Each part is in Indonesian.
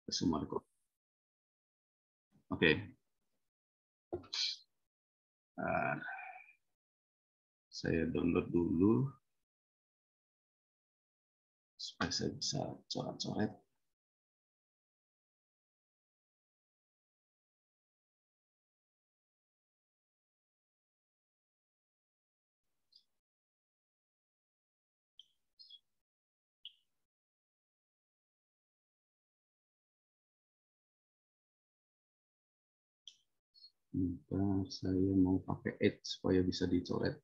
Sumargo. Oke. Saya download dulu supaya saya bisa coret-coret. Bentar, saya mau pakai Edge supaya bisa dicoret.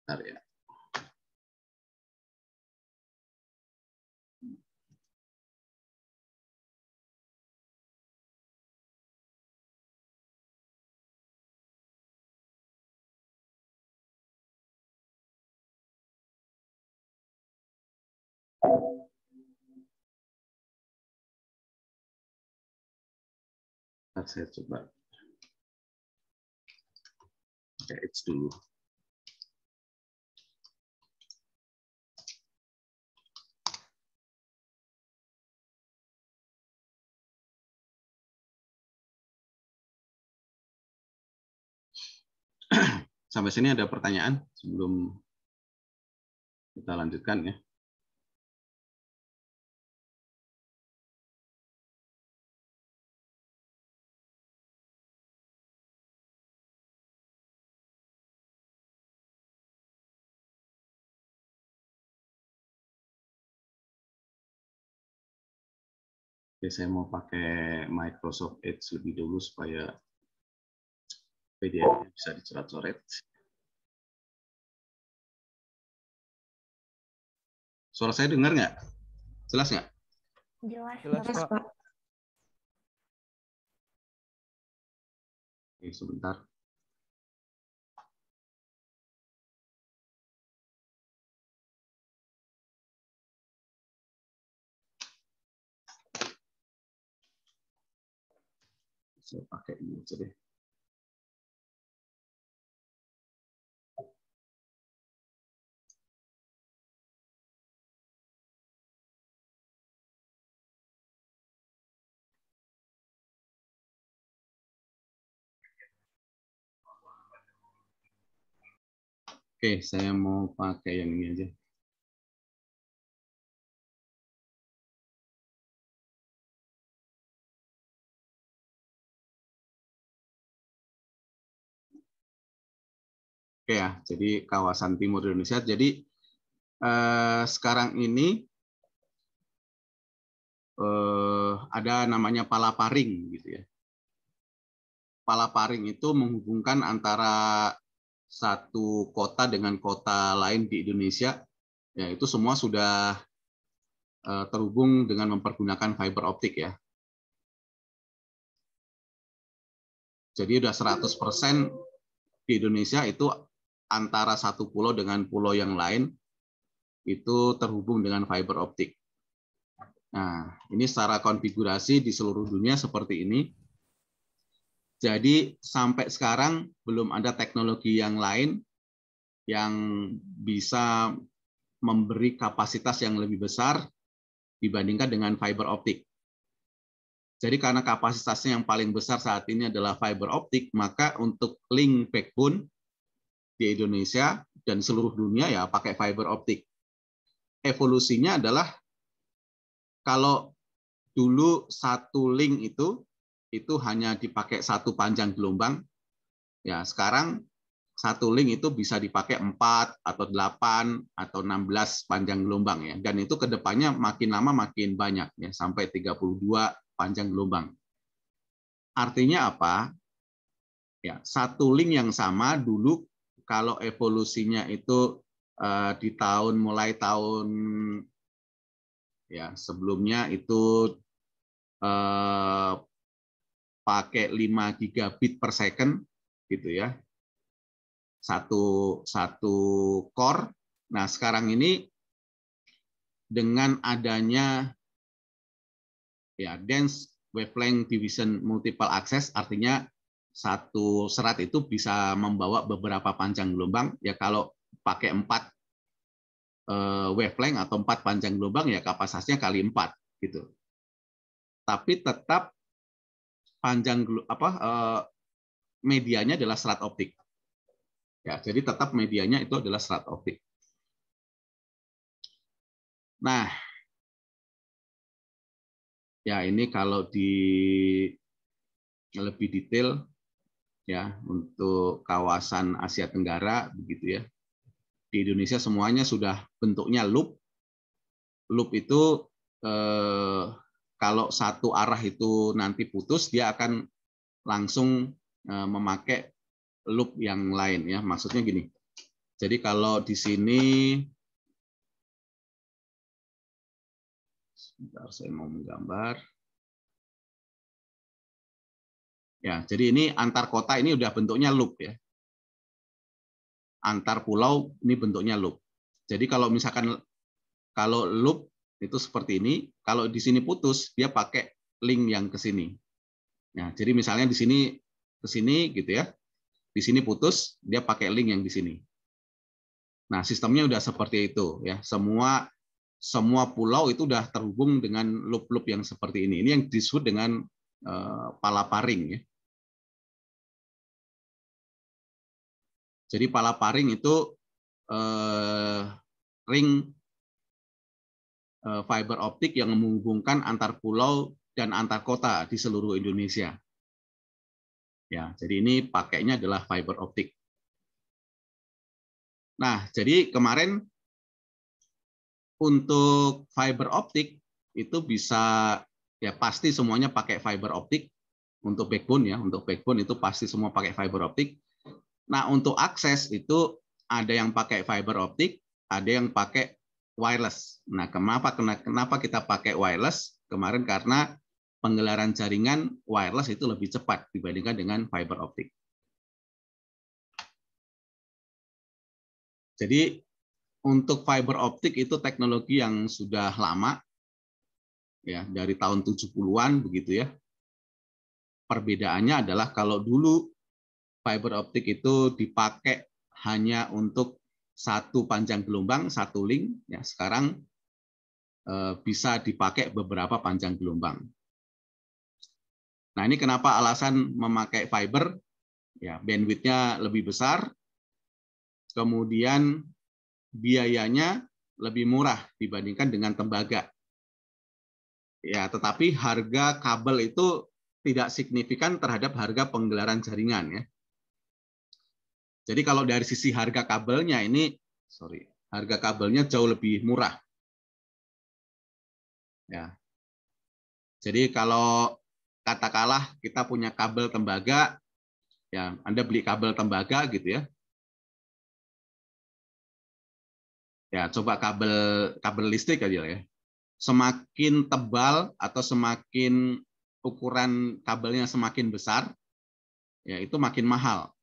Bentar ya. Bentar, saya coba pakai Edge dulu. Sampai sini ada pertanyaan sebelum kita lanjutkan ya. Oke, saya mau pakai Microsoft Edge lebih dulu supaya PDF bisa dicoret-coret. Suara saya dengar nggak? Jelas nggak? Jelas, Pak. Oke, sebentar. Saya pakai ini aja deh. Oke, saya mau pakai yang ini aja. Oke ya, jadi kawasan timur Indonesia. Jadi sekarang ini ada namanya Palaparing gitu ya. Palaparing itu menghubungkan antara satu kota dengan kota lain di Indonesia. Ya, itu semua sudah terhubung dengan mempergunakan fiber optik ya. Jadi udah 100% di Indonesia itu antara satu pulau dengan pulau yang lain itu terhubung dengan fiber optik. Nah, ini secara konfigurasi di seluruh dunia seperti ini. Jadi sampai sekarang belum ada teknologi yang lain yang bisa memberi kapasitas yang lebih besar dibandingkan dengan fiber optik. Jadi karena kapasitasnya yang paling besar saat ini adalah fiber optik, maka untuk link backbone di Indonesia dan seluruh dunia ya pakai fiber optik. Evolusinya adalah kalau dulu satu link itu hanya dipakai satu panjang gelombang, ya sekarang satu link itu bisa dipakai 4 atau 8 atau 16 panjang gelombang ya. Dan itu kedepannya makin lama makin banyak ya, sampai 32 panjang gelombang. Artinya apa? Ya, satu link yang sama dulu kalau evolusinya itu di mulai tahun ya sebelumnya itu pakai 5 gigabit per second gitu ya. Satu core. Nah, sekarang ini dengan adanya ya dense wavelength division multiple access, artinya satu serat itu bisa membawa beberapa panjang gelombang. Ya kalau pakai 4 wavelength atau 4 panjang gelombang, ya kapasitasnya kali 4 gitu. Tapi tetap panjang medianya adalah serat optik. Ya, jadi tetap medianya itu adalah serat optik. Nah, ya ini kalau lebih detail ya untuk kawasan Asia Tenggara begitu ya. Di Indonesia semuanya sudah bentuknya loop. Loop itu kalau satu arah itu nanti putus, dia akan langsung memakai loop yang lain ya. Maksudnya gini. Jadi kalau di sini, sebentar saya mau menggambar. Ya, jadi ini antar kota ini udah bentuknya loop ya. Antar pulau ini bentuknya loop. Jadi kalau misalkan kalau loop itu seperti ini, kalau di sini putus dia pakai link yang ke sini. Nah, jadi misalnya di sini ke sini gitu ya. Di sini putus, dia pakai link yang di sini. Nah, sistemnya udah seperti itu ya. Semua pulau itu udah terhubung dengan loop-loop yang seperti ini. Ini yang disebut dengan palaparing ya. Jadi palaparing itu ring fiber optik yang menghubungkan antar pulau dan antar kota di seluruh Indonesia. Ya, jadi ini pakainya adalah fiber optik. Nah, jadi kemarin untuk fiber optik itu bisa ya pasti semuanya pakai fiber optik untuk backbone ya, untuk backbone itu pasti semua pakai fiber optik. Nah, untuk akses itu ada yang pakai fiber optik, ada yang pakai wireless. Nah, kenapa kita pakai wireless? Kemarin karena penggelaran jaringan wireless itu lebih cepat dibandingkan dengan fiber optik. Jadi untuk fiber optik itu teknologi yang sudah lama, ya dari tahun 70-an begitu ya. Perbedaannya adalah kalau dulu fiber optik itu dipakai hanya untuk satu panjang gelombang, satu link, ya sekarang bisa dipakai beberapa panjang gelombang. Nah, ini kenapa alasan memakai fiber? Ya, bandwidth-nya lebih besar, kemudian biayanya lebih murah dibandingkan dengan tembaga. Ya, tetapi harga kabel itu tidak signifikan terhadap harga penggelaran jaringan ya. Jadi kalau dari sisi harga kabelnya ini, harga kabelnya jauh lebih murah. Ya. Jadi kalau katakanlah kita punya kabel tembaga, ya Anda beli kabel tembaga gitu ya. Ya coba kabel listrik aja ya. Semakin tebal atau semakin ukuran kabelnya semakin besar, ya itu makin mahal.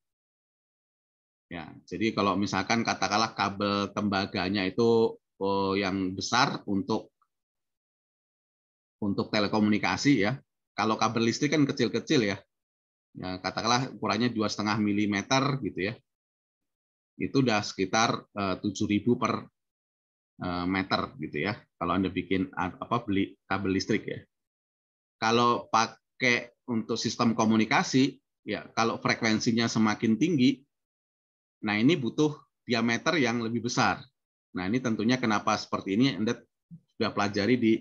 Ya, jadi kalau misalkan katakanlah kabel tembaganya itu yang besar untuk telekomunikasi ya. Kalau kabel listrik kan kecil-kecil ya. Ya katakanlah ukurannya 2,5 mm gitu ya. Itu udah sekitar 7.000 per meter gitu ya. Kalau Anda bikin beli kabel listrik ya. Kalau pakai untuk sistem komunikasi ya, kalau frekuensinya semakin tinggi, nah ini butuh diameter yang lebih besar. Nah ini tentunya kenapa seperti ini Anda sudah pelajari di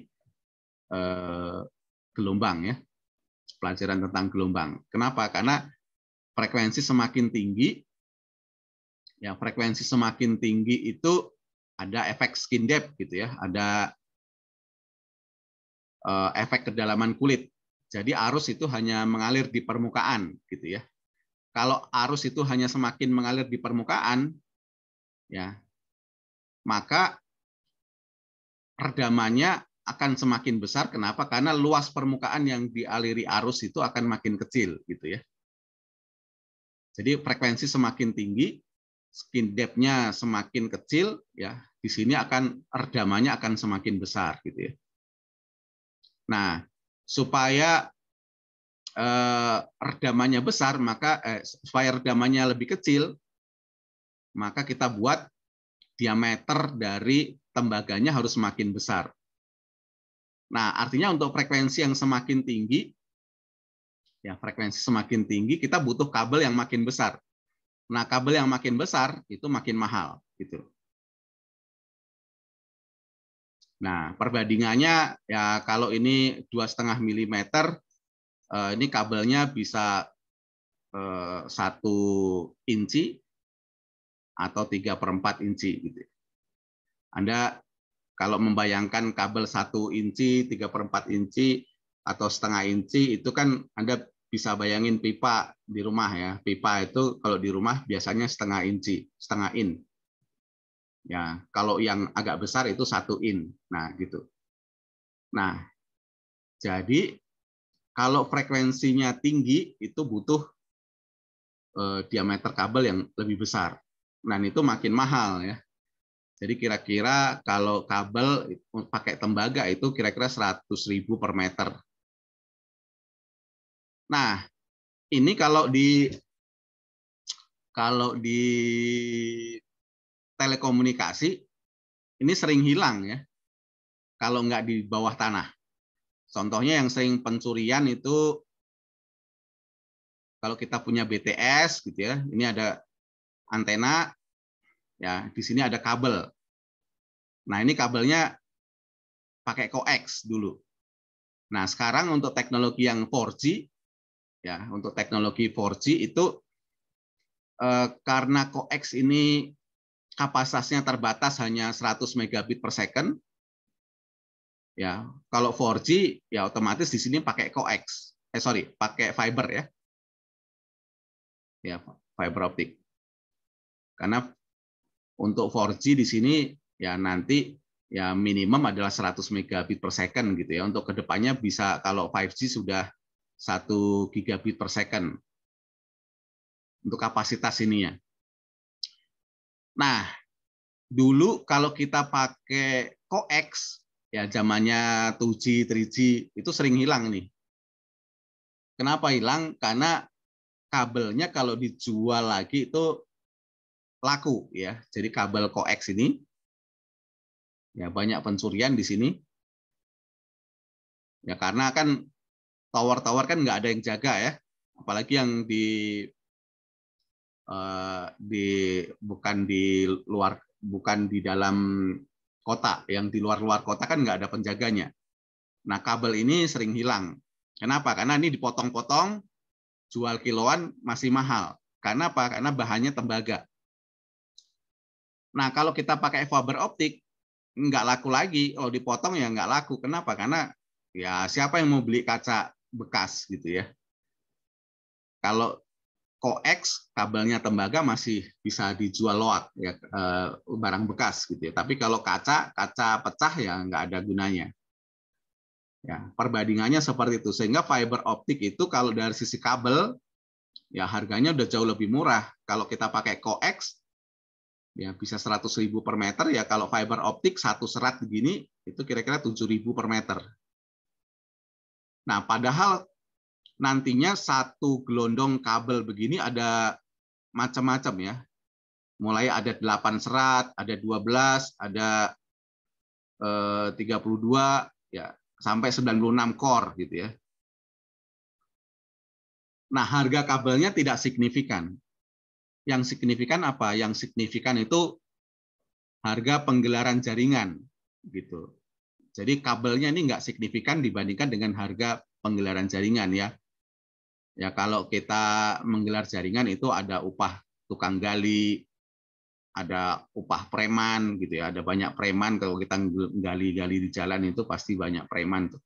gelombang ya, pelajaran tentang gelombang. Kenapa? Karena frekuensi semakin tinggi, ya frekuensi semakin tinggi itu ada efek skin depth gitu ya, ada efek kedalaman kulit. Jadi arus itu hanya mengalir di permukaan gitu ya. Kalau arus itu hanya semakin mengalir di permukaan, ya maka redamannya akan semakin besar. Kenapa? Karena luas permukaan yang dialiri arus itu akan makin kecil gitu ya. Jadi frekuensi semakin tinggi, skin depth-nya semakin kecil, ya di sini akan redamannya akan semakin besar gitu ya. Nah, supaya redamannya besar, maka supaya redamannya lebih kecil, maka kita buat diameter dari tembaganya harus semakin besar. Nah, artinya untuk frekuensi yang semakin tinggi, ya frekuensi semakin tinggi, kita butuh kabel yang makin besar. Nah, kabel yang makin besar itu makin mahal, gitu. Nah, perbandingannya ya kalau ini 2,5 mm, ini kabelnya bisa 1 inci atau 3/4 inci, gitu. Anda kalau membayangkan kabel 1 inci, 3/4 inci, atau setengah inci, itu kan Anda bisa bayangin pipa di rumah ya. Pipa itu kalau di rumah biasanya setengah inci, setengah in. Ya, kalau yang agak besar itu 1 in. Nah, gitu. Nah, jadi kalau frekuensinya tinggi itu butuh diameter kabel yang lebih besar. Nah, itu makin mahal ya. Jadi kira-kira kalau kabel pakai tembaga itu kira-kira 100.000 per meter. Nah, ini kalau di telekomunikasi ini sering hilang ya. Kalau nggak di bawah tanah. Contohnya yang sering pencurian itu kalau kita punya BTS gitu ya. Ini ada antena ya, di sini ada kabel. Nah, ini kabelnya pakai coax dulu. Nah, sekarang untuk teknologi yang 4G ya, untuk teknologi 4G itu karena coax ini kapasitasnya terbatas hanya 100 megabit per second. Ya, kalau 4G ya otomatis di sini pakai coax. Pakai fiber ya. Ya, fiber optik. Karena untuk 4G di sini ya nanti ya minimum adalah 100 megabit per second gitu ya. Untuk kedepannya bisa kalau 5G sudah 1 gigabit per second untuk kapasitas ininya. Nah, dulu kalau kita pakai coax ya zamannya 2G, 3G itu sering hilang nih. Kenapa hilang? Karena kabelnya kalau dijual lagi itu laku ya. Jadi kabel coax ini ya banyak pencurian di sini. Ya karena kan tower-tower kan nggak ada yang jaga ya. Apalagi yang bukan di dalam kota, yang di luar kota kan nggak ada penjaganya. Nah, kabel ini sering hilang. Kenapa? Karena ini dipotong-potong, jual kiloan masih mahal. Karena apa? Karena bahannya tembaga. Nah, kalau kita pakai fiber optik, nggak laku lagi. Kalau dipotong ya nggak laku. Kenapa? Karena ya siapa yang mau beli kaca bekas gitu ya. Kalau coax kabelnya tembaga masih bisa dijual loak ya, barang bekas gitu ya. Tapi kalau kaca pecah ya nggak ada gunanya. Ya, perbandingannya seperti itu. Sehingga fiber optik itu kalau dari sisi kabel ya harganya udah jauh lebih murah. Kalau kita pakai coax ya bisa 100.000 per meter, ya kalau fiber optik satu serat begini itu kira-kira 7.000 per meter. Nah, padahal nantinya satu gelondong kabel begini ada macam-macam ya. Mulai ada 8 serat, ada 12, ada 32 ya sampai 96 core gitu ya. Nah, harga kabelnya tidak signifikan. Yang signifikan apa? Yang signifikan itu harga penggelaran jaringan gitu. Jadi kabelnya ini nggak signifikan dibandingkan dengan harga penggelaran jaringan ya. Ya kalau kita menggelar jaringan itu ada upah tukang gali, ada upah preman gitu ya. Ada banyak preman kalau kita gali-gali di jalan itu pasti banyak preman tuh.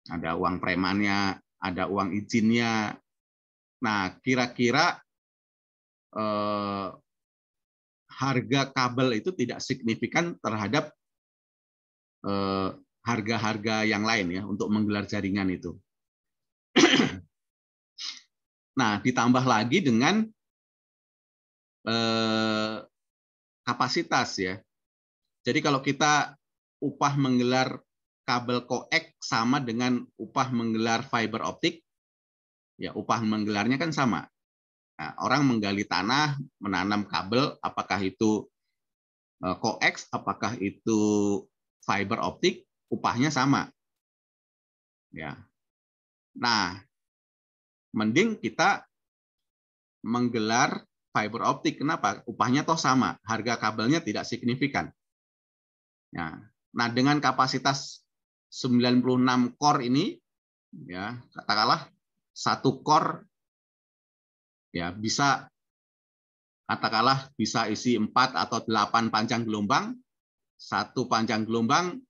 Ada uang premannya, ada uang izinnya. Nah, kira-kira harga kabel itu tidak signifikan terhadap harga-harga yang lain ya untuk menggelar jaringan itu. Nah, ditambah lagi dengan kapasitas ya. Jadi kalau kita upah menggelar kabel koax sama dengan upah menggelar fiber optik, ya upah menggelarnya kan sama. Nah, orang menggali tanah, menanam kabel, apakah itu koax, apakah itu fiber optik, upahnya sama. Ya. Nah, mending kita menggelar fiber optik. Kenapa? Upahnya toh sama, harga kabelnya tidak signifikan. Nah, dengan kapasitas 96 core ini, ya katakanlah satu core ya bisa katakanlah bisa isi 4 atau 8 panjang gelombang. Satu panjang gelombang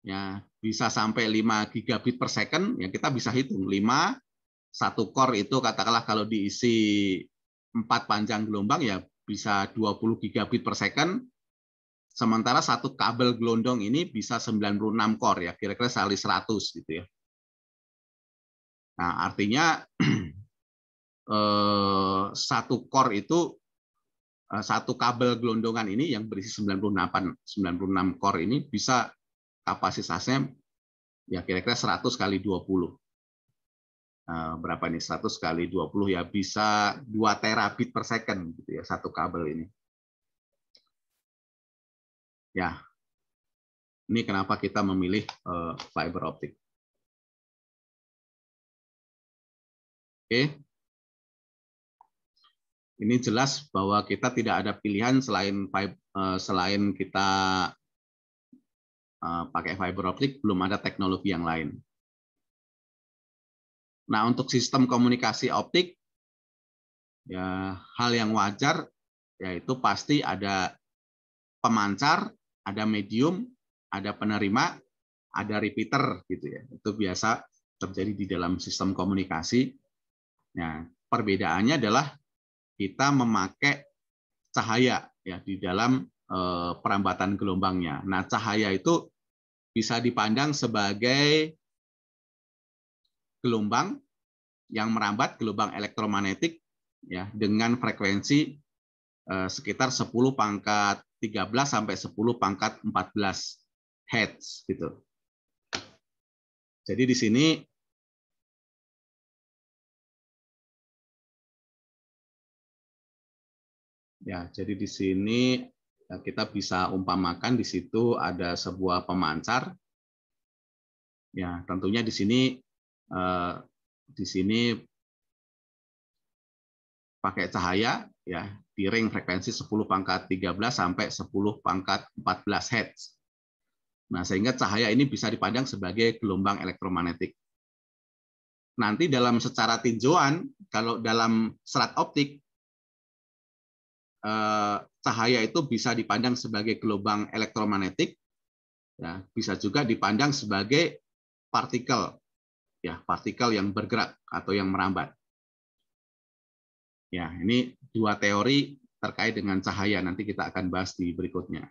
ya bisa sampai 5 gigabit per second, ya kita bisa hitung 5, satu core itu katakanlah kalau diisi 4 panjang gelombang ya bisa 20 gigabit per second. Sementara satu kabel gelondong ini bisa 96 core, ya kira-kira kali 100 gitu ya. Nah, artinya satu core itu satu kabel gelondongan ini yang berisi 96 core ini bisa kapasitasnya ya kira-kira 100 kali 20. Berapa nih 100 kali 20 ya bisa 2 terabit per second gitu ya satu kabel ini. Ya. Ini kenapa kita memilih fiber optik. Oke. Ini jelas bahwa kita tidak ada pilihan selain kita pakai fiber optik, belum ada teknologi yang lain. Nah, untuk sistem komunikasi optik, ya hal yang wajar, yaitu pasti ada pemancar, ada medium, ada penerima, ada repeater, gitu ya. Itu biasa terjadi di dalam sistem komunikasi. Nah, perbedaannya adalah kita memakai cahaya ya di dalam perambatan gelombangnya. Nah, cahaya itu bisa dipandang sebagai gelombang yang merambat, gelombang elektromagnetik ya dengan frekuensi sekitar 10 pangkat 13 sampai 10 pangkat 14 Hz gitu. Jadi di sini ya, jadi di sini kita bisa umpamakan di situ ada sebuah pemancar. Ya, tentunya di sini pakai cahaya ya di ring frekuensi 10 pangkat 13 sampai 10 pangkat 14 Hz. Nah, sehingga cahaya ini bisa dipandang sebagai gelombang elektromagnetik. Nanti dalam secara tinjauan, kalau dalam serat optik, cahaya itu bisa dipandang sebagai gelombang elektromagnetik, ya, bisa juga dipandang sebagai partikel, ya, partikel yang bergerak atau yang merambat. Ya, ini dua teori terkait dengan cahaya, nanti kita akan bahas di berikutnya.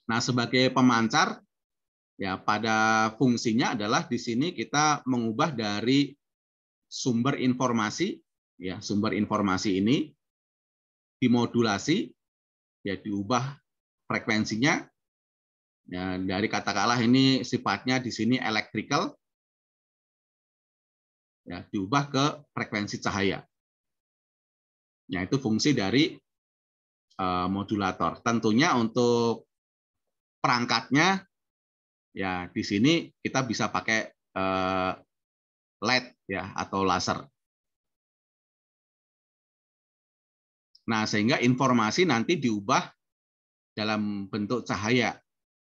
Nah, sebagai pemancar, ya pada fungsinya adalah di sini kita mengubah dari sumber informasi, ya sumber informasi ini dimodulasi, ya diubah frekuensinya, ya, dari katakanlah ini sifatnya di sini electrical, ya diubah ke frekuensi cahaya. Ya, itu fungsi dari modulator. Tentunya untuk perangkatnya, ya di sini kita bisa pakai LED ya atau laser. Nah, sehingga informasi nanti diubah dalam bentuk cahaya.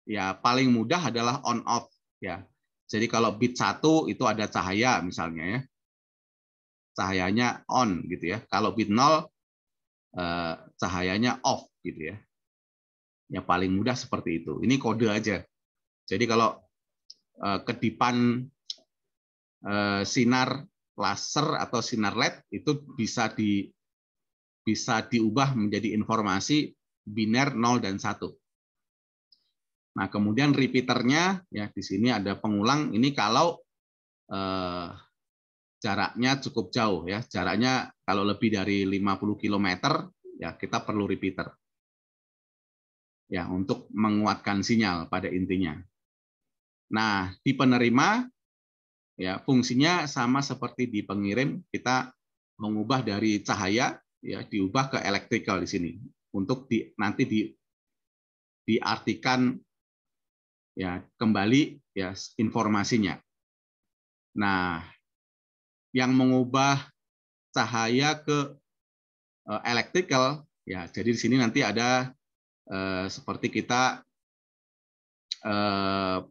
Ya, paling mudah adalah on off ya. Jadi kalau bit 1 itu ada cahaya misalnya ya. Cahayanya on gitu ya. Kalau bit 0 cahayanya off gitu ya. Ya paling mudah seperti itu. Ini kode aja. Jadi kalau kedipan sinar laser atau sinar LED itu bisa diubah menjadi informasi biner 0 dan 1. Nah, kemudian repeaternya ya di sini ada pengulang, ini kalau jaraknya cukup jauh ya. Jaraknya kalau lebih dari 50 km ya kita perlu repeater. Ya, untuk menguatkan sinyal pada intinya. Nah, di penerima ya fungsinya sama seperti di pengirim, kita mengubah dari cahaya ya diubah ke electrical di sini untuk nanti diartikan ya kembali ya informasinya. Nah, yang mengubah cahaya ke electrical ya, jadi di sini nanti ada seperti kita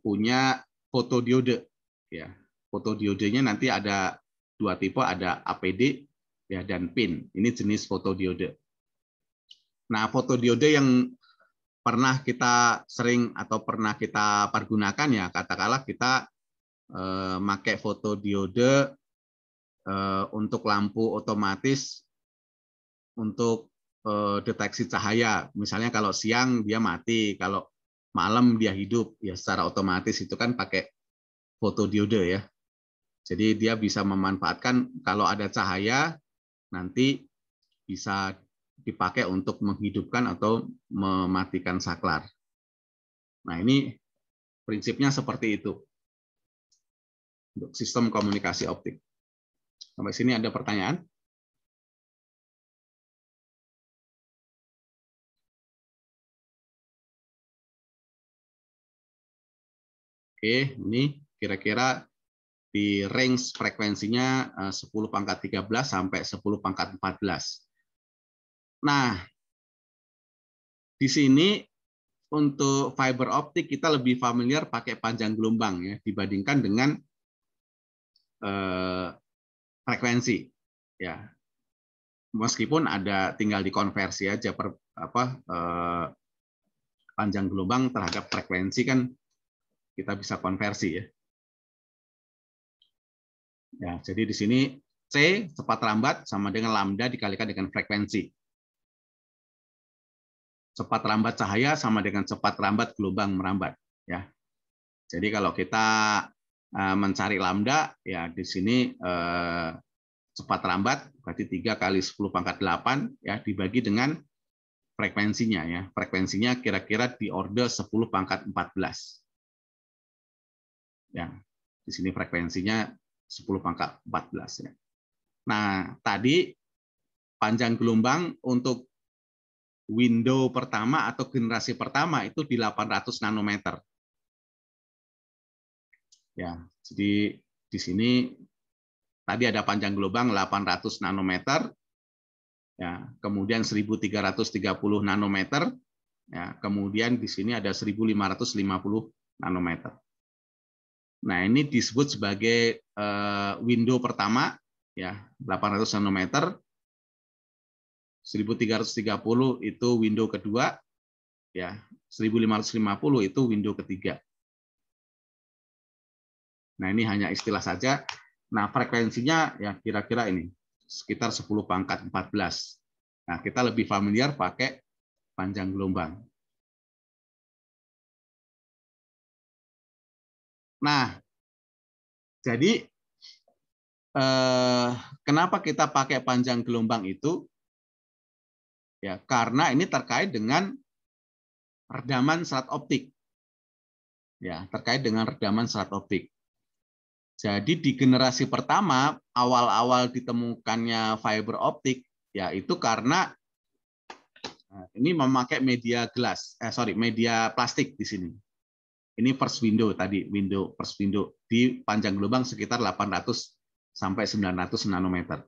punya fotodiode ya. Fotodiodenya nanti ada 2 tipe, ada APD ya dan PIN. Ini jenis fotodiode. Nah, fotodiode yang pernah kita sering atau pernah kita pergunakan ya, katakanlah kita pakai fotodiode untuk lampu otomatis untuk deteksi cahaya. Misalnya kalau siang dia mati, kalau malam dia hidup, ya secara otomatis itu kan pakai fotodiode ya. Jadi dia bisa memanfaatkan kalau ada cahaya nanti bisa dipakai untuk menghidupkan atau mematikan saklar. Nah, ini prinsipnya seperti itu untuk sistem komunikasi optik. Sampai sini ada pertanyaan? Oke, ini kira-kira di range frekuensinya 10⁻13 sampai 10⁻14. Nah, di sini untuk fiber optik kita lebih familiar pakai panjang gelombang ya dibandingkan dengan frekuensi ya. Meskipun ada tinggal dikonversi aja panjang gelombang terhadap frekuensi kan kita bisa konversi ya. Ya, jadi di sini C cepat lambat sama dengan lambda dikalikan dengan frekuensi. Cepat lambat cahaya sama dengan cepat lambat gelombang merambat ya. Jadi kalau kita mencari lambda ya di sini cepat lambat berarti 3 kali 10⁻8 ya dibagi dengan frekuensinya ya. Frekuensinya kira-kira di order 10⁻14. Ya. Di sini frekuensinya 10⁻14 ya. Nah, tadi panjang gelombang untuk window pertama atau generasi pertama itu di 800 nanometer. Ya, jadi di sini tadi ada panjang gelombang 800 nanometer, ya, kemudian 1330 nanometer, ya, kemudian di sini ada 1550 nanometer. Nah, ini disebut sebagai window pertama, ya, 800 nanometer. 1330 itu window kedua, ya, 1550 itu window ketiga. Nah, ini hanya istilah saja. Nah, frekuensinya ya kira-kira ini sekitar 10⁻14. Nah, kita lebih familiar pakai panjang gelombang. Nah, jadi kenapa kita pakai panjang gelombang itu? Ya, karena ini terkait dengan redaman serat optik. Ya, terkait dengan redaman serat optik. Jadi di generasi pertama awal-awal ditemukannya fiber optik ya itu karena ini memakai media media plastik di sini. Ini first window tadi, first window di panjang gelombang sekitar 800 sampai 900 nanometer.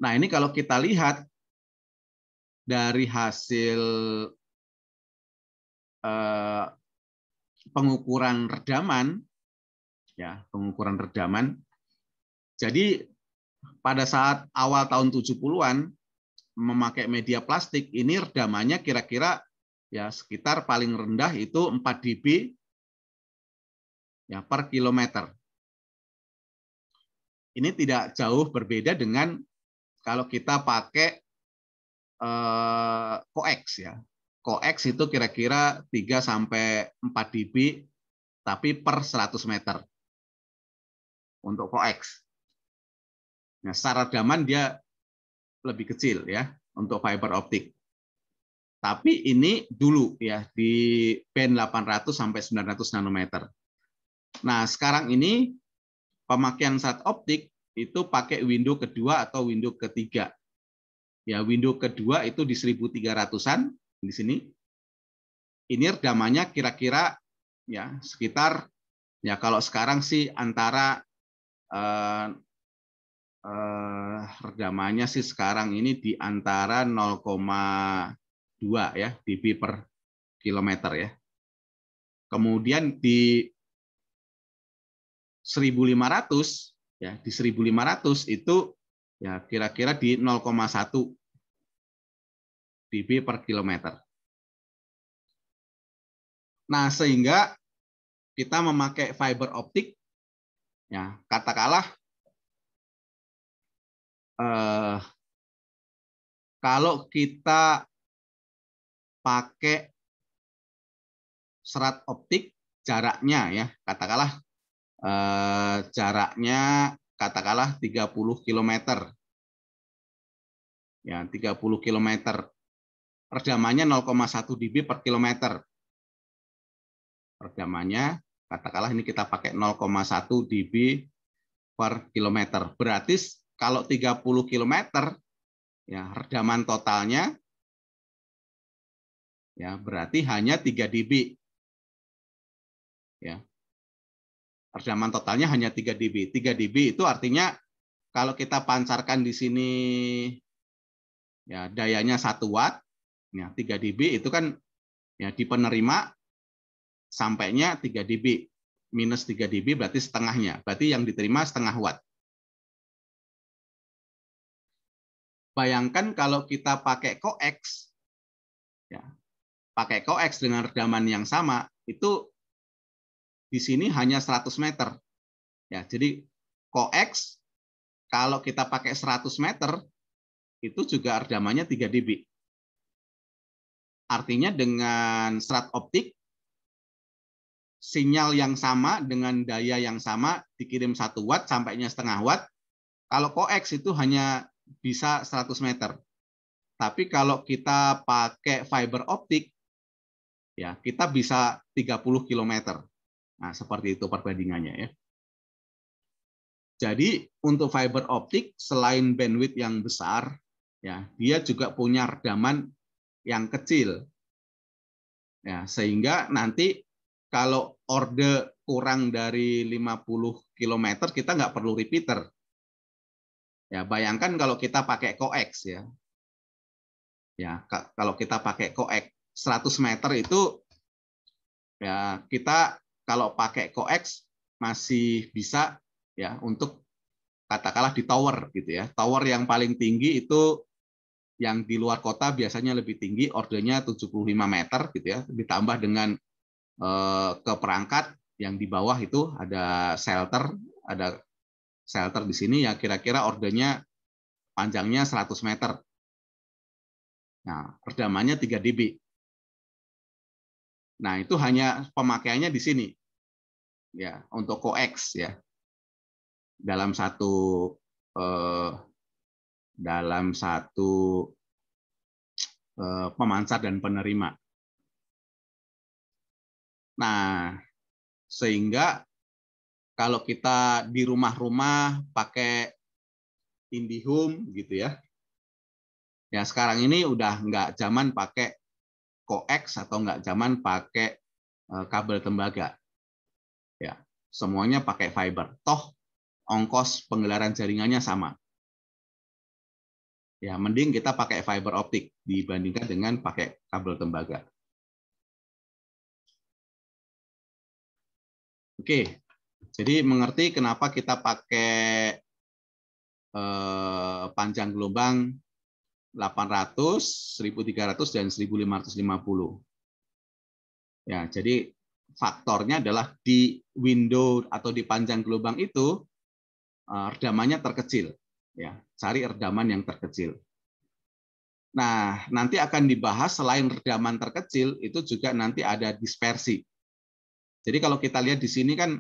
Nah, ini kalau kita lihat dari hasil pengukuran redaman, ya pengukuran redaman. Jadi pada saat awal tahun 70-an memakai media plastik, ini redamannya kira-kira ya sekitar paling rendah itu 4 dB ya per kilometer. Ini tidak jauh berbeda dengan kalau kita pakai coax ya. Coax itu kira-kira 3 sampai 4 dB tapi per 100 meter. Untuk coax. Nah, secara redaman dia lebih kecil ya untuk fiber optik. Tapi ini dulu ya di band 800 sampai 900 nanometer. Nah, sekarang ini pemakaian SAT optik itu pakai window kedua atau window ketiga. Ya, window kedua itu di 1300-an di sini. Ini rekamannya kira-kira ya sekitar ya kalau sekarang sih antara rekamannya sih sekarang ini di antara 0,2 ya dB per kilometer ya. Kemudian di 1500 ya di 1500 itu ya kira-kira di 0,1 dB per kilometer. Nah, sehingga kita memakai fiber optik ya katakanlah kalau kita pakai serat optik jaraknya ya katakanlah jaraknya katakanlah 30 km. Ya, 30 km. Redamannya 0,1 dB per kilometer. Redamannya katakanlah ini kita pakai 0,1 dB per kilometer. Berarti kalau 30 km ya redaman totalnya ya berarti hanya 3 dB. Ya. Redaman totalnya hanya 3 dB. 3 dB itu artinya kalau kita pancarkan di sini ya dayanya 1 watt, ya 3 dB itu kan ya di penerima sampainya 3 dB. Minus 3 dB berarti setengahnya. Berarti yang diterima setengah watt. Bayangkan kalau kita pakai coax, ya, pakai coax dengan redaman yang sama, itu di sini hanya 100 meter. Ya, jadi coax kalau kita pakai 100 meter, itu juga redamannya 3 dB. Artinya dengan serat optik, sinyal yang sama dengan daya yang sama dikirim 1 watt sampainya setengah watt. Kalau coax itu hanya bisa 100 meter. Tapi kalau kita pakai fiber optik, ya kita bisa 30 km. Nah, seperti itu perbandingannya ya. Jadi untuk fiber optik selain bandwidth yang besar, ya dia juga punya redaman yang kecil. Ya, sehingga nanti kalau orde kurang dari 50 km kita nggak perlu repeater. Ya, bayangkan kalau kita pakai coax ya. Ya, kalau kita pakai coax 100 meter itu ya kita kalau pakai coax masih bisa ya untuk katakanlah di tower gitu ya. Tower yang paling tinggi itu yang di luar kota biasanya lebih tinggi, ordernya 75 meter gitu ya, ditambah dengan ke perangkat yang di bawah itu ada shelter di sini ya kira-kira ordernya panjangnya 100 meter. Nah, redamannya 3 dB. Nah, itu hanya pemakaiannya di sini. Ya, untuk coax ya. Dalam satu pemancar dan penerima. Nah, sehingga kalau kita di rumah-rumah pakai IndiHome gitu ya. Ya sekarang ini udah nggak zaman pakai coax atau nggak zaman pakai kabel tembaga. Ya, semuanya pakai fiber. Toh ongkos penggelaran jaringannya sama. Ya, mending kita pakai fiber optik dibandingkan dengan pakai kabel tembaga. Oke, jadi mengerti kenapa kita pakai panjang gelombang 800, 1300, dan 1550. Ya, jadi faktornya adalah di window atau di panjang gelombang itu redamannya terkecil. Ya, cari redaman yang terkecil. Nah, nanti akan dibahas selain redaman terkecil itu juga nanti ada dispersi. Jadi kalau kita lihat di sini kan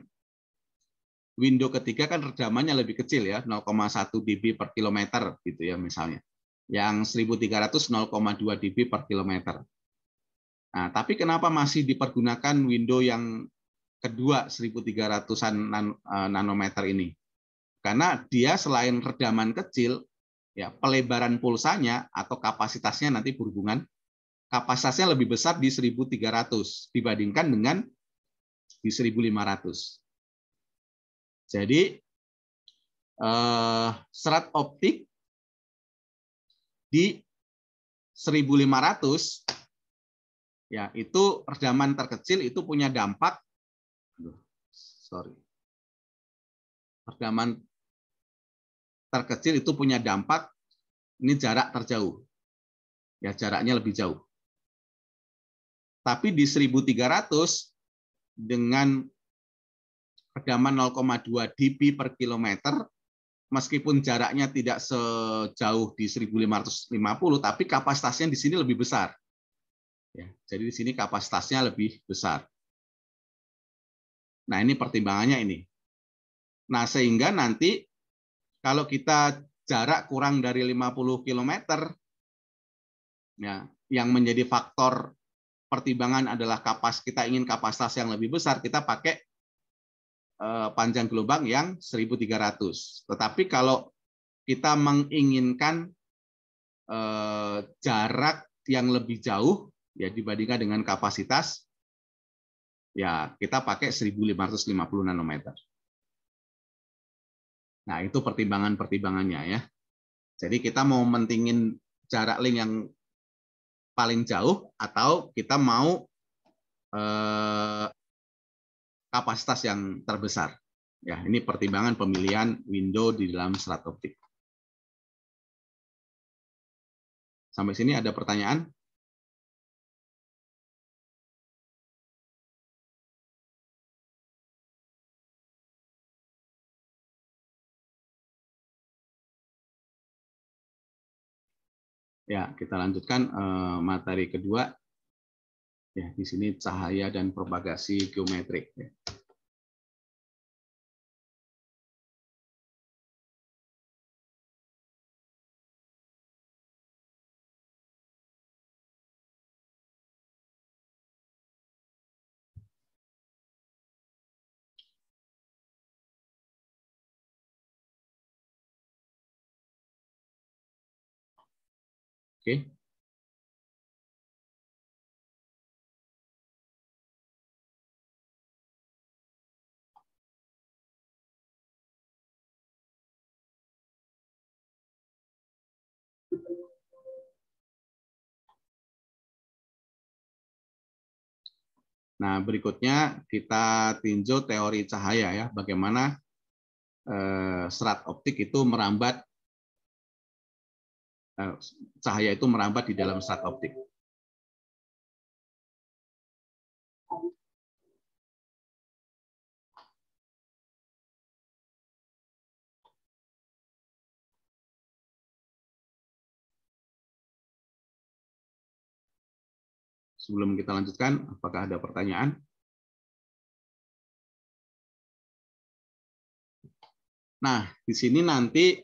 window ketiga kan redamannya lebih kecil ya, 0,1 dB per kilometer gitu ya misalnya. Yang 1300 0,2 dB per kilometer. Nah, tapi kenapa masih dipergunakan window yang kedua 1300-an nanometer ini? Karena dia selain redaman kecil, ya pelebaran pulsanya atau kapasitasnya nanti berhubungan, kapasitasnya lebih besar di 1300 dibandingkan dengan di 1500. Jadi serat optik di 1500 ya itu redaman terkecil itu punya dampak, redaman terkecil itu punya dampak ini jarak terjauh, ya jaraknya lebih jauh. Tapi di 1300 dengan redaman 0,2 dB per kilometer, meskipun jaraknya tidak sejauh di 1550, tapi kapasitasnya di sini lebih besar. Ya, jadi di sini kapasitasnya lebih besar. Nah, ini pertimbangannya ini. Nah, sehingga nanti kalau kita jarak kurang dari 50 km, ya, yang menjadi faktor pertimbangan adalah kita ingin kapasitas yang lebih besar, kita pakai panjang gelombang yang 1300. Tetapi kalau kita menginginkan jarak yang lebih jauh ya dibandingkan dengan kapasitas, ya kita pakai 1550 nanometer. Nah, itu pertimbangannya ya. Jadi kita mau mentingin jarak link yang paling jauh atau kita mau kapasitas yang terbesar. Ya, ini pertimbangan pemilihan window di dalam serat optik. Sampai sini ada pertanyaan? Ya, kita lanjutkan materi kedua. Ya, di sini cahaya dan propagasi geometrik. Ya. Oke. Nah, berikutnya kita tinjau teori cahaya ya, bagaimana serat optik itu merambat, cahaya itu merambat di dalam serat optik. Sebelum kita lanjutkan, apakah ada pertanyaan? Nah, di sini nanti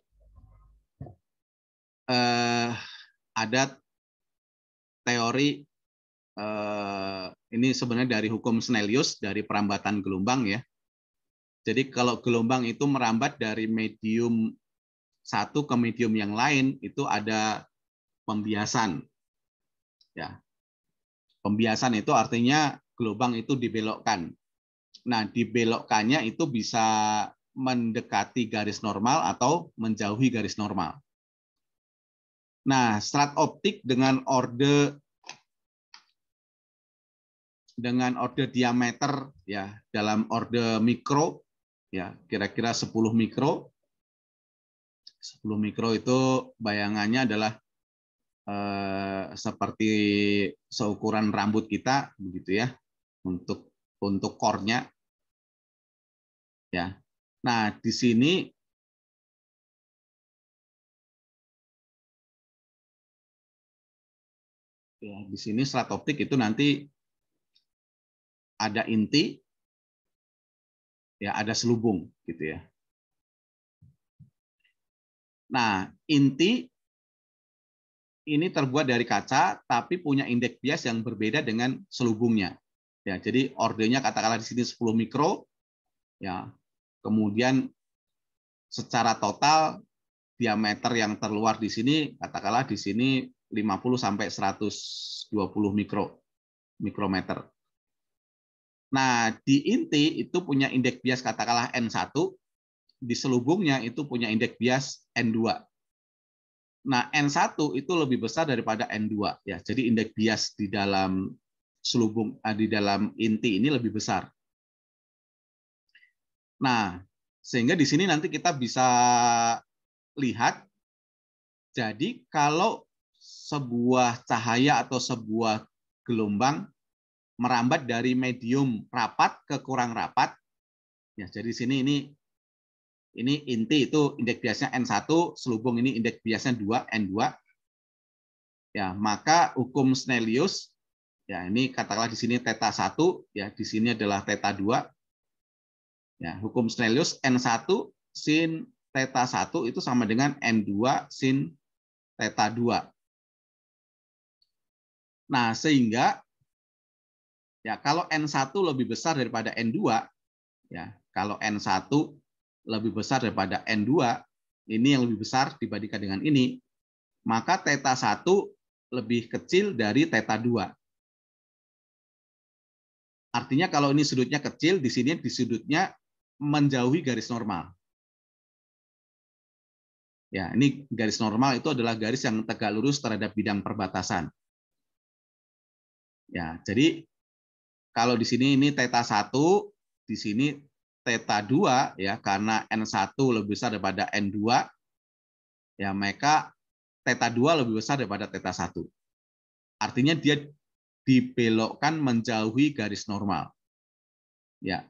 ada teori, ini sebenarnya dari hukum Snellius, dari perambatan gelombang ya. Jadi kalau gelombang itu merambat dari medium satu ke medium yang lain, itu ada pembiasan. Ya. Pembiasan itu artinya gelombang itu dibelokkan. Nah, dibelokkannya itu bisa mendekati garis normal atau menjauhi garis normal. Nah, serat optik dengan orde diameter ya dalam orde mikro ya kira-kira 10 mikro. 10 mikro itu bayangannya adalah seperti seukuran rambut kita begitu ya untuk core-nya ya. Nah, di sini ya di sini serat optik itu nanti ada inti ya ada selubung gitu ya. Nah, inti ini terbuat dari kaca, tapi punya indeks bias yang berbeda dengan selubungnya. Ya, jadi ordernya katakanlah di sini 10 mikro, ya. Kemudian secara total diameter yang terluar di sini katakanlah di sini 50 sampai 120 mikrometer. Nah, di inti itu punya indeks bias katakanlah N1, di selubungnya itu punya indeks bias N2. Nah, N1 itu lebih besar daripada N2 ya. Jadi indeks bias di dalam selubung di dalam inti ini lebih besar. Nah, sehingga di sini nanti kita bisa lihat, jadi kalau sebuah cahaya atau sebuah gelombang merambat dari medium rapat ke kurang rapat, ya jadi sini ini inti itu indeks biasnya N1, selubung ini indeks biasnya 2, N2. Ya, maka hukum Snellius, ya ini katakanlah di sini theta 1, ya di sini adalah theta 2. Ya, hukum Snellius N1 sin theta 1 itu sama dengan N2 sin theta 2. Nah, sehingga ya kalau N1 lebih besar daripada N2, ya, kalau N1 lebih besar daripada N2, ini yang lebih besar dibandingkan dengan ini, maka theta 1 lebih kecil dari theta 2. Artinya kalau ini sudutnya kecil, di sini di sudutnya menjauhi garis normal. Ya, ini garis normal itu adalah garis yang tegak lurus terhadap bidang perbatasan. Ya, jadi kalau di sini ini theta 1, di sini theta 2 ya, karena N1 lebih besar daripada N2, ya maka theta 2 lebih besar daripada theta 1. Artinya dia dibelokkan menjauhi garis normal. Ya.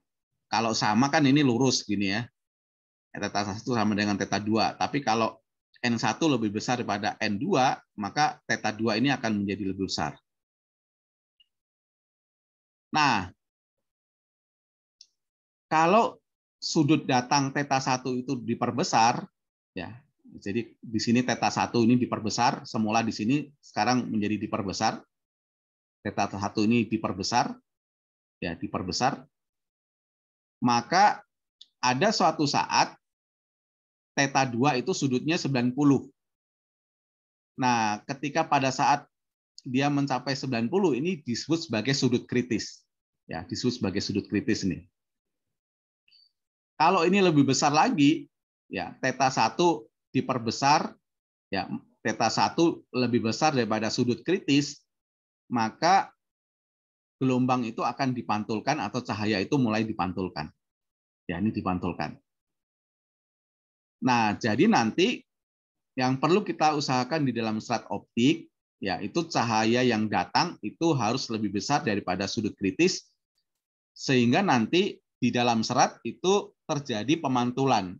Kalau sama kan ini lurus gini ya. Theta 1 sama dengan theta 2, tapi kalau N1 lebih besar daripada N2, maka theta 2 ini akan menjadi lebih besar. Nah, kalau sudut datang theta 1 itu diperbesar, ya, jadi di sini theta 1 ini diperbesar, semula di sini sekarang menjadi diperbesar, theta 1 ini diperbesar, ya diperbesar, maka ada suatu saat theta 2 itu sudutnya 90. Nah, ketika pada saat dia mencapai 90, ini disebut sebagai sudut kritis. Ya, disebut sebagai sudut kritis ini. Kalau ini lebih besar lagi, ya theta 1 diperbesar, ya theta 1 lebih besar daripada sudut kritis, maka gelombang itu akan dipantulkan atau cahaya itu mulai dipantulkan. Ya, ini dipantulkan. Nah, jadi nanti yang perlu kita usahakan di dalam serat optik, yaitu cahaya yang datang itu harus lebih besar daripada sudut kritis, sehingga nanti di dalam serat itu terjadi pemantulan.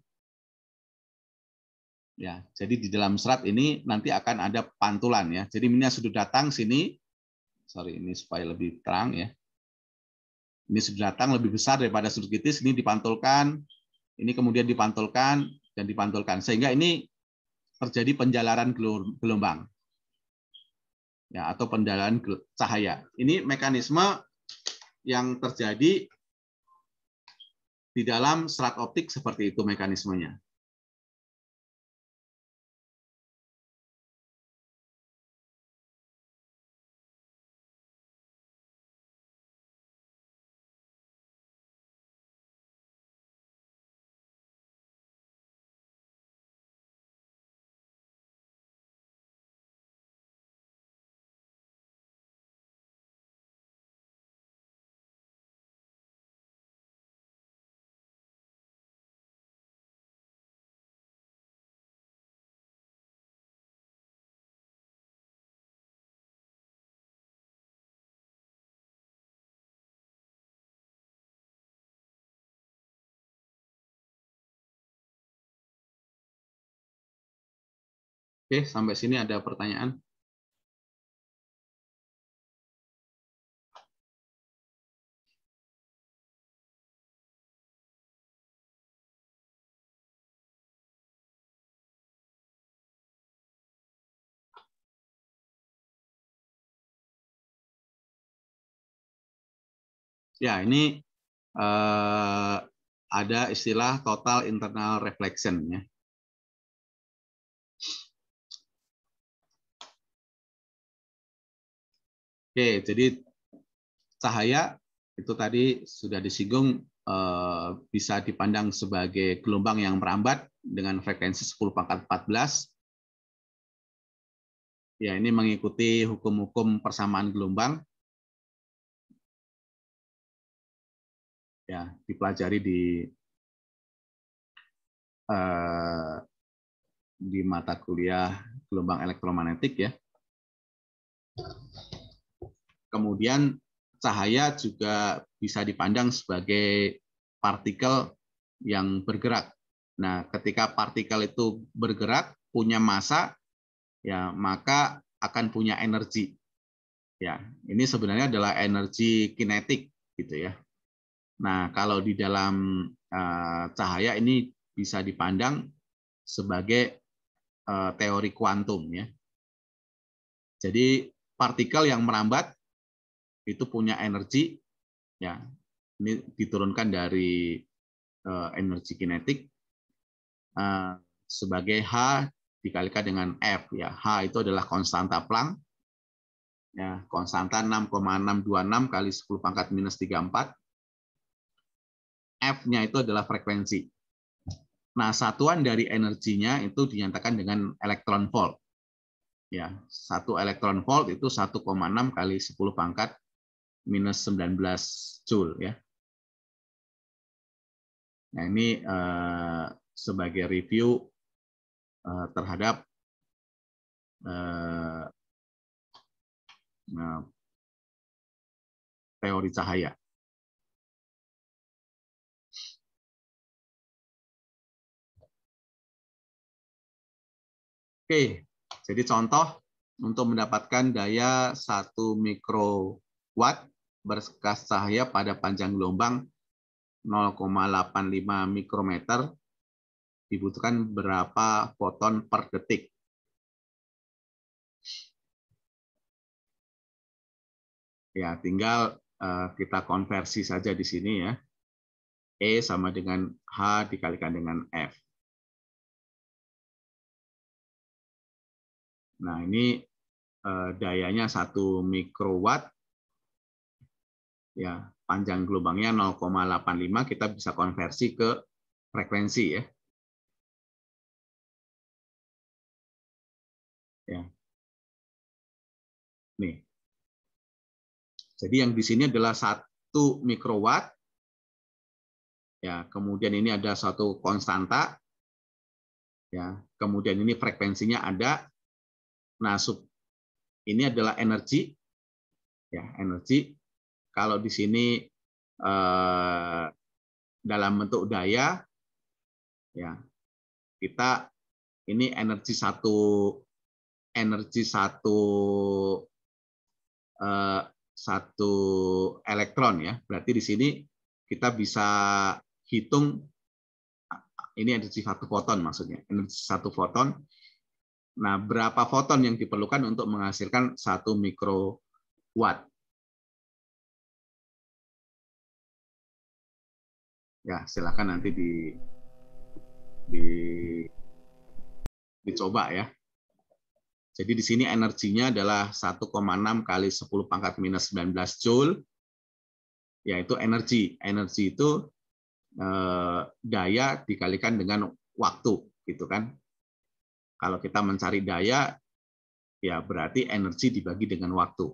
Ya, jadi di dalam serat ini nanti akan ada pantulan ya. Jadi ini sudut datang sini, sorry ini supaya lebih terang ya. Ini sudut datang lebih besar daripada sudut kritis, ini dipantulkan, ini kemudian dipantulkan dan dipantulkan, sehingga ini terjadi penjalaran gelombang. Ya, atau penjalaran cahaya. Ini mekanisme yang terjadi di dalam serat optik seperti itu mekanismenya. Oke, sampai sini ada pertanyaan? Ya, ini ada istilah total internal reflection ya. Oke, jadi cahaya itu tadi sudah disinggung bisa dipandang sebagai gelombang yang merambat dengan frekuensi 10⁻14. Ya, ini mengikuti hukum-hukum persamaan gelombang. Ya, dipelajari di mata kuliah gelombang elektromagnetik ya. Kemudian cahaya juga bisa dipandang sebagai partikel yang bergerak. Nah, ketika partikel itu bergerak, punya massa, ya maka akan punya energi. Ya, ini sebenarnya adalah energi kinetik, gitu ya. Nah, kalau di dalam cahaya ini bisa dipandang sebagai teori kuantum, ya. Jadi partikel yang merambat itu punya energi, ya. Ini diturunkan dari energi kinetik sebagai H dikalikan dengan F, ya. H itu adalah konstanta Planck, ya, konstanta 6,626 kali 10⁻⁻34. F-nya itu adalah frekuensi. Nah, satuan dari energinya itu dinyatakan dengan elektron volt. Ya, 1 elektron volt itu 1,6 kali 10⁻⁻⁻19 joule, ya. Nah, ini sebagai review terhadap teori cahaya. Oke, jadi contoh untuk mendapatkan daya 1 mikrowatt berkas cahaya pada panjang gelombang 0,85 mikrometer dibutuhkan berapa foton per detik. Ya, tinggal kita konversi saja di sini ya. E sama dengan H dikalikan dengan F. Nah, ini dayanya 1 mikrowatt. Ya, panjang gelombangnya 0,85, kita bisa konversi ke frekuensi ya. Ya. Nih. Jadi yang di sini adalah 1 mikrowatt. Ya, kemudian ini ada suatu konstanta. Ya, kemudian ini frekuensinya ada. Nah, ini adalah energi. Ya, energi. Kalau di sini dalam bentuk daya, ya kita ini energi satu elektron ya. Berarti di sini kita bisa hitung ini energi 1 foton maksudnya, energi 1 foton. Nah, berapa foton yang diperlukan untuk menghasilkan 1 mikrowatt? Ya, silakan nanti dicoba ya. Jadi di sini energinya adalah 1,6 kali 10⁻⁻19 joule, yaitu energi. Energi itu daya dikalikan dengan waktu, gitu kan? Kalau kita mencari daya, ya berarti energi dibagi dengan waktu.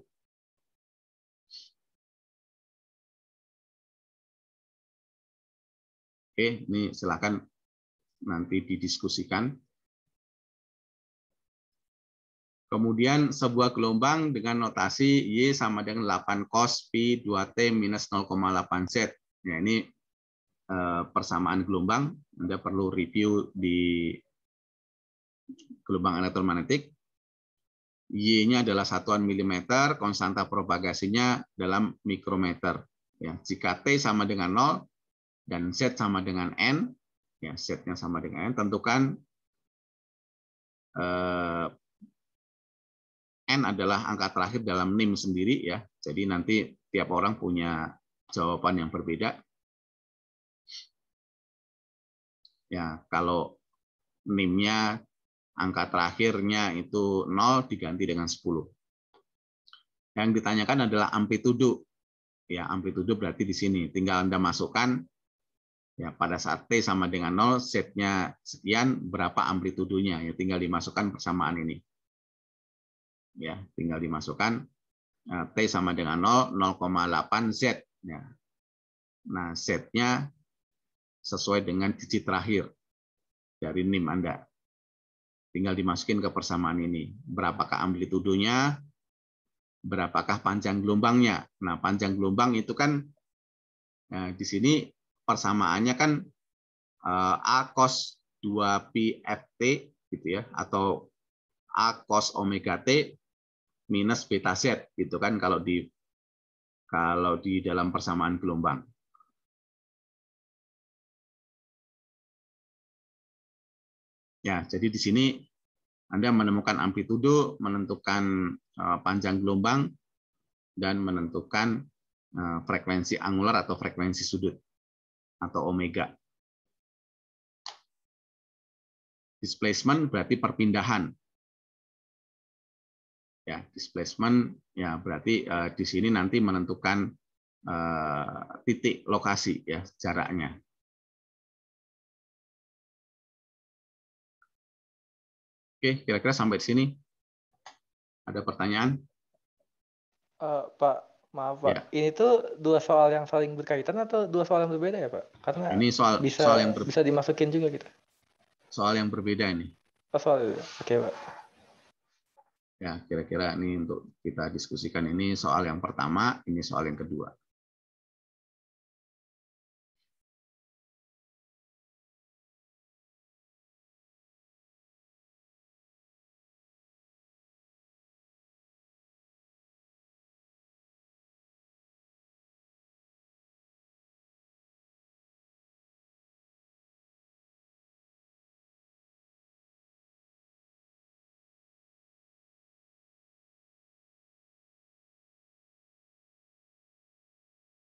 Oke, ini silakan nanti didiskusikan. Kemudian sebuah gelombang dengan notasi Y sama dengan 8 cos pi 2T minus 0,8 Z. Ya, ini persamaan gelombang. Anda perlu review di gelombang elektromagnetik. Y-nya adalah satuan milimeter, konstanta propagasinya dalam mikrometer. Ya, jika T sama dengan 0 dan Z sama dengan N, ya Z-nya sama dengan N, tentukan N adalah angka terakhir dalam NIM sendiri ya. Jadi nanti tiap orang punya jawaban yang berbeda. Ya, kalau NIM-nya angka terakhirnya itu 0 diganti dengan 10. Yang ditanyakan adalah amplitudo. Ya, amplitudo berarti di sini. Tinggal Anda masukkan ya pada saat T sama dengan 0, Z-nya sekian, berapa amplitudonya. Ya, tinggal dimasukkan persamaan ini. Ya, tinggal dimasukkan T sama dengan 0, 0,8 Z. Ya. Nah, Z-nya sesuai dengan digit terakhir dari NIM Anda. Tinggal dimasukin ke persamaan ini. Berapakah amplitudonya, berapakah panjang gelombangnya. Nah, panjang gelombang itu kan di sini persamaannya kan A cos 2pi ft gitu ya, atau A cos omega T minus beta Z gitu kan kalau di dalam persamaan gelombang. Ya, jadi di sini Anda menemukan amplitudo, menentukan panjang gelombang, dan menentukan frekuensi angular atau frekuensi sudut atau omega. Displacement berarti perpindahan. Ya, displacement ya berarti di sini nanti menentukan titik lokasi ya jaraknya. Oke, kira-kira sampai di sini. Ada pertanyaan? Pak, maaf Pak. Ya. Ini tuh dua soal yang saling berkaitan atau dua soal yang berbeda ya Pak? Karena ini soal yang bisa dimasukin juga gitu. Soal yang berbeda ini. Oh, soal itu. Oke Pak. Ya, kira-kira ini untuk kita diskusikan ini soal yang pertama, ini soal yang kedua.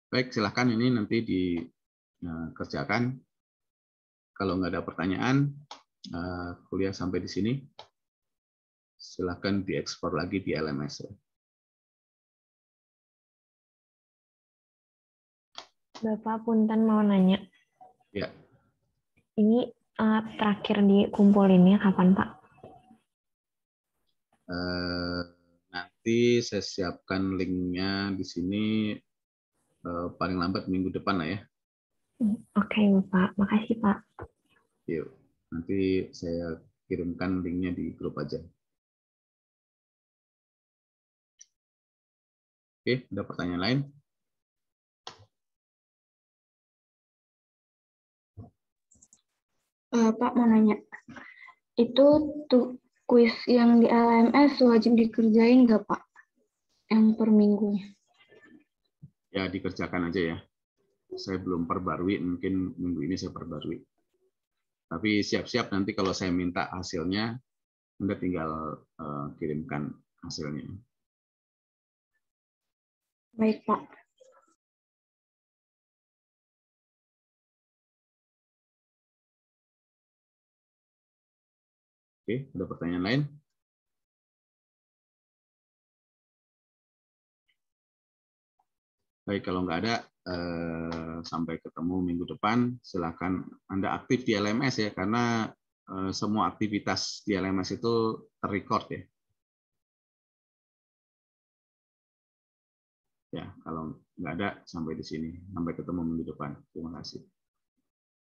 Baik, silahkan ini nanti dikerjakan. Kalau nggak ada pertanyaan, kuliah sampai di sini. Silahkan diekspor lagi di LMS. Bapak Punten mau nanya. Ya. Ini terakhir dikumpulinnya kapan Pak? Nanti saya siapkan linknya di sini paling lambat minggu depan lah ya. Oke Bapak, makasih Pak. Yuk, nanti saya kirimkan linknya di grup aja. Oke, ada pertanyaan lain? Pak mau nanya, itu tuh kuis yang di LMS wajib dikerjain nggak Pak? Yang per minggunya? Ya, dikerjakan aja ya. Saya belum perbarui, mungkin minggu ini saya perbarui. Tapi siap-siap nanti kalau saya minta hasilnya, Anda tinggal kirimkan hasilnya. Baik Pak. Oke, ada pertanyaan lain? Baik, kalau nggak ada, sampai ketemu minggu depan. Silakan Anda aktif di LMS ya, karena semua aktivitas di LMS itu terrecord ya. Ya, kalau nggak ada, sampai di sini. Sampai ketemu minggu depan. Terima kasih.